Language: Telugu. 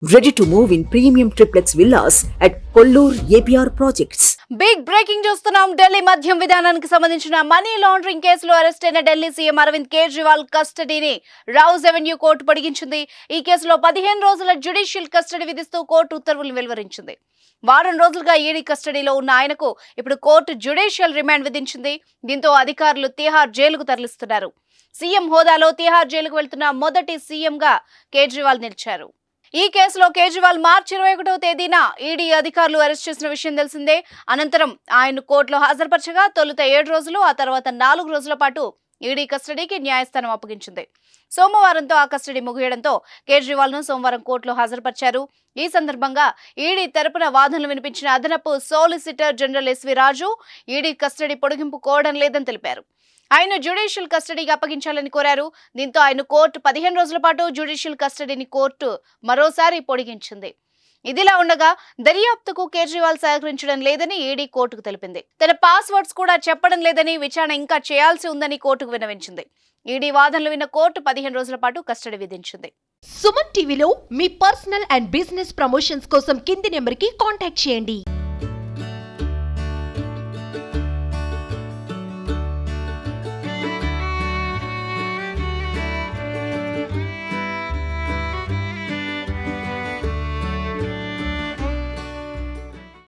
Ready to move in premium triplex villas at Kollur APR Projects. Big breaking చూస్తున్నాం. ఢిల్లీ మద్యం విధానానికి సంబంధించిన మనీ లాండరింగ్ కేసులో అరెస్ట్ అయిన ఢిల్లీ సీఎం అరవింద్ కేజ్రీవాల్ కస్టడీని రౌజ్ అవెన్యూ కోర్టు పొడిగించింది. ఈ కేసులో 15 రోజుల జ్యుడిషియల్ కస్టడీ విధిస్తూ కోర్టు ఉత్తర్వులు వెలువరించింది. వారం రోజులుగా ఈడీ కస్టడీలో ఉన్న ఆయనకు ఇప్పుడు కోర్టు జ్యుడిషియల్ రిమాండ్ విధించింది. దీంతో అధికారులు తిహార్ జైలుకు తరలిస్తున్నారు. సీఎం హోదాలో తిహార్ జైలుకు వెళ్తున్న మొదటి సీఎంగా కేజ్రీవాల్ నిలిచారు. ఈ కేసులో కేజ్రీవాల్ మార్చి 21వ తేదీన ఈడీ అధికారులు అరెస్ట్ చేసిన విషయం తెలిసిందే. అనంతరం ఆయన కోర్టులో హాజరుపరచగా తొలుత 7 రోజులు, ఆ తర్వాత 4 రోజుల పాటు ఈడీ కస్టడీకి న్యాయస్థానం అప్పగించింది. సోమవారంతో ఆ కస్టడీ ముగియడంతో కేజ్రీవాల్ ను సోమవారం కోర్టులో హాజరుపరిచారు. ఈ సందర్భంగా ఈడీ తరపున వాదనలు వినిపించిన అదనపు సోలిసిటర్ జనరల్ ఎస్వి రాజు ఈడీ కస్టడీ పొడిగింపు కోరడం లేదని తెలిపారు. ఆయన జ్యుడిషియల్ కస్టడీకి అప్పగించాలని కోరారు. దీంతో ఆయన కోర్టు 15 రోజుల పాటు జ్యుడిషియల్ కస్టడీని కోర్టు మరోసారి పొడిగించింది. ఇదిలా ఉండగా దర్యాప్తుకు కేజ్రీవాల్ సహకరించడం లేదని ఈడీ కోర్టుకు తెలిపింది. తన పాస్వర్డ్స్ కూడా చెప్పడం లేదని, విచారణ ఇంకా చేయాల్సి ఉందని కోర్టుకు విన్నవించింది. ఈడీ వాదనలు విన్న కోర్టు 15 రోజుల పాటు కస్టడీ విధించింది. సుమన్ టీవీలో మీ పర్సనల్ అండ్ బిజినెస్ ప్రమోషన్స్ కోసం కింది నెంబర్కి కాంటాక్ట్ చేయండి.